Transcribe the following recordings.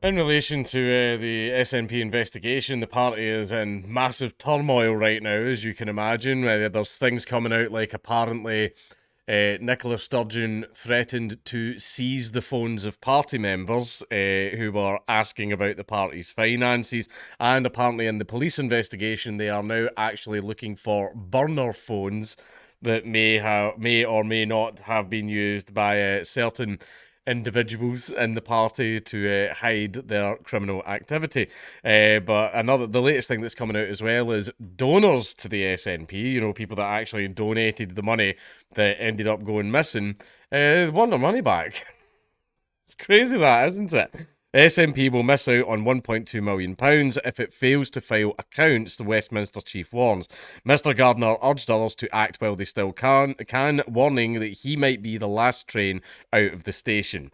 In relation to the SNP investigation, the party is in massive turmoil right now, as you can imagine. There's things coming out like apparently Nicola Sturgeon threatened to seize the phones of party members who were asking about the party's finances. And apparently, in the police investigation, they are now actually looking for burner phones that may or may not have been used by certain individuals in the party to hide their criminal activity. But the latest thing that's coming out as well is donors to the SNP, people that actually donated the money that ended up going missing, want their money back. It's crazy that, isn't it? SNP will miss out on £1.2 million if it fails to file accounts, the Westminster chief warns. Mr Gardner urged others to act while they still can, warning that he might be the last train out of the station.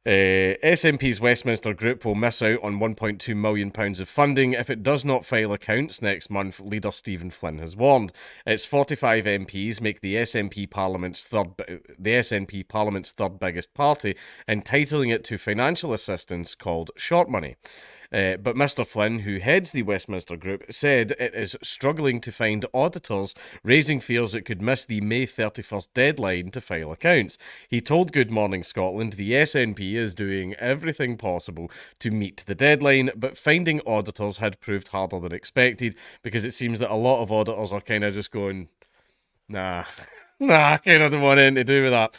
SNP's Westminster Group will miss out on £1.2 million of funding if it does not file accounts next month, leader Stephen Flynn has warned. Its 45 MPs make the SNP Parliament's third biggest party, entitling it to financial assistance called short money. But Mr Flynn, who heads the Westminster Group, said it is struggling to find auditors, raising fears it could miss the May 31st deadline to file accounts. He told Good Morning Scotland the SNP is doing everything possible to meet the deadline, but finding auditors had proved harder than expected because it seems that a lot of auditors are kind of just going, nah. Nah, I kind of don't want anything to do with that.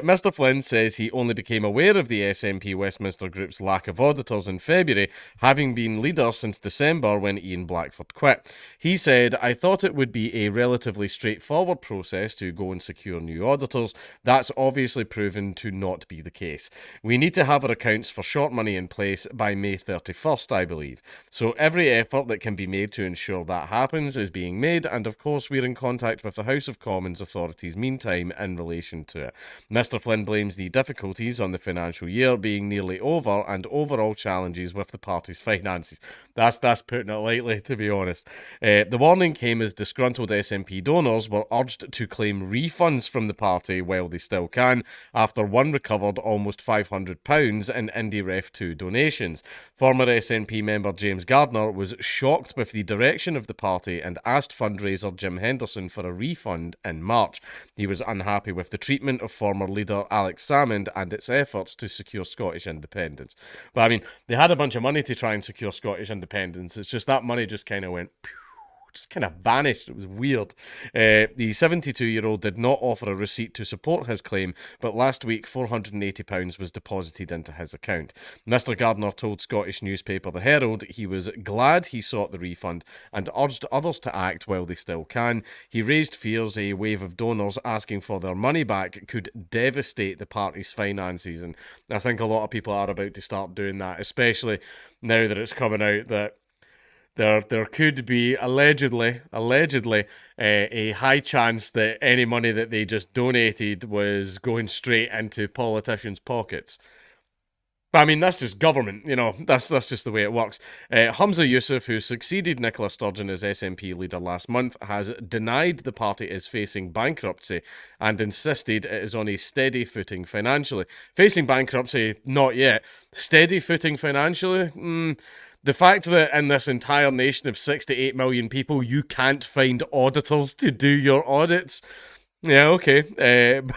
Mr Flynn says he only became aware of the SNP Westminster Group's lack of auditors in February, having been leader since December when Ian Blackford quit. He said, I thought it would be a relatively straightforward process to go and secure new auditors. That's obviously proven to not be the case. We need to have our accounts for short money in place by May 31st, I believe. So every effort that can be made to ensure that happens is being made, and of course we're in contact with the House of Commons authorities meantime in relation to it. Mr Flynn blames the difficulties on the financial year being nearly over and overall challenges with the party's finances. That's putting it lightly, to be honest. The warning came as disgruntled SNP donors were urged to claim refunds from the party while they still can, after one recovered almost £500 in IndieRef2 donations. Former SNP member James Gardner was shocked with the direction of the party and asked fundraiser Jim Henderson for a refund in March. He was unhappy with the treatment of former leader Alex Salmond and its efforts to secure Scottish independence. But I mean, they had a bunch of money to try and secure Scottish independence. It's just that money just kind of went just kind of vanished. It was weird. The 72-year-old did not offer a receipt to support his claim, but last week £480 was deposited into his account. Mr Gardner told Scottish newspaper The Herald he was glad he sought the refund and urged others to act while they still can. He raised fears a wave of donors asking for their money back could devastate the party's finances, and I think a lot of people are about to start doing that, especially now that it's coming out that there could be allegedly a high chance that any money that they just donated was going straight into politicians' pockets. But I mean, that's just government, that's just the way it works. Humza Yousaf, who succeeded Nicola Sturgeon as SNP leader last month, has denied the party is facing bankruptcy and insisted it is on a steady footing financially. Facing bankruptcy, not yet. Steady footing financially? The fact that in this entire nation of 6 to 8 million people, you can't find auditors to do your audits. Yeah, okay.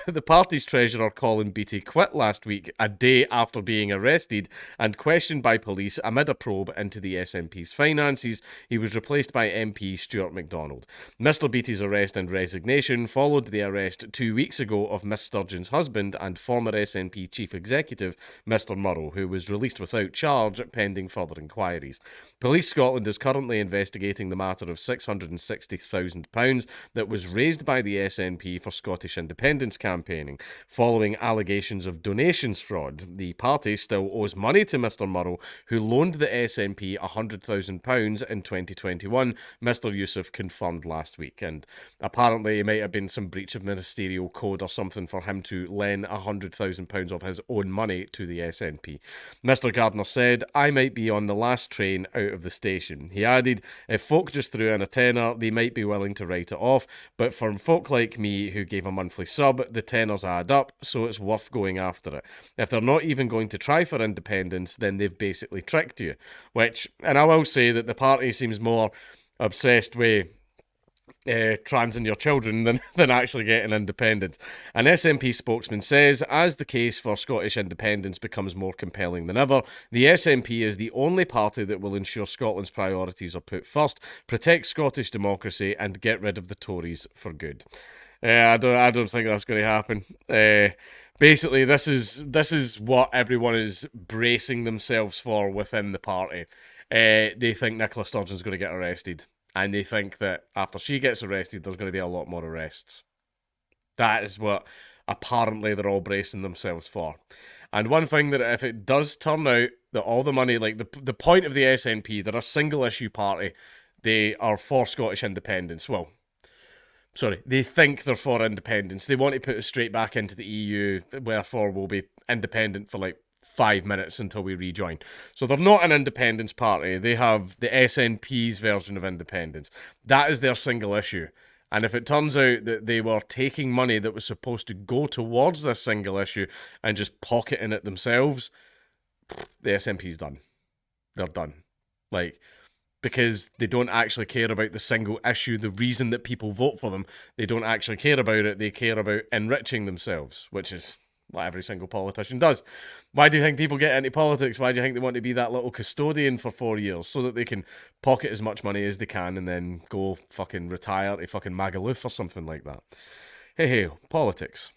The party's treasurer, Colin Beattie, quit last week, a day after being arrested and questioned by police amid a probe into the SNP's finances. He was replaced by MP Stuart MacDonald. Mr Beattie's arrest and resignation followed the arrest 2 weeks ago of Miss Sturgeon's husband and former SNP chief executive, Mr Murrow, who was released without charge pending further inquiries. Police Scotland is currently investigating the matter of £660,000 that was raised by the SNP for Scottish independence campaigning, following allegations of donations fraud. The party still owes money to Mr Murrow, who loaned the SNP £100,000 in 2021, Mr Yousaf confirmed last week. And apparently it might have been some breach of ministerial code or something for him to lend £100,000 of his own money to the SNP. Mr Gardner said, I might be on the last train out of the station. He added, if folk just threw in a tenner, they might be willing to write it off, but for folk like me, somebody who gave a monthly sub, the tenors add up, so it's worth going after it. If they're not even going to try for independence, then they've basically tricked you. And I will say that the party seems more obsessed with transing your children than actually getting independence. An SNP spokesman says, as the case for Scottish independence becomes more compelling than ever, the SNP is the only party that will ensure Scotland's priorities are put first, protect Scottish democracy, and get rid of the Tories for good. I don't think that's going to happen. Basically, this is what everyone is bracing themselves for within the party. They think Nicola Sturgeon's going to get arrested. And they think that after she gets arrested, there's going to be a lot more arrests. That is what apparently they're all bracing themselves for. And one thing that if it does turn out that all the money, like the point of the SNP, they're a single issue party. They are for Scottish independence. Well, sorry, they think they're for independence. They want to put us straight back into the EU, wherefore we'll be independent for like 5 minutes until we rejoin. So they're not an independence party. They have the SNP's version of independence. That is their single issue. And if it turns out that they were taking money that was supposed to go towards this single issue and just pocketing it themselves, the SNP's done. They're done. Because they don't actually care about the single issue, the reason that people vote for them. They don't actually care about it. They care about enriching themselves, which is what every single politician does. Why do you think people get into politics? Why do you think they want to be that little custodian for 4 years? So that they can pocket as much money as they can and then go fucking retire to fucking Magaluf or something like that. Hey, politics.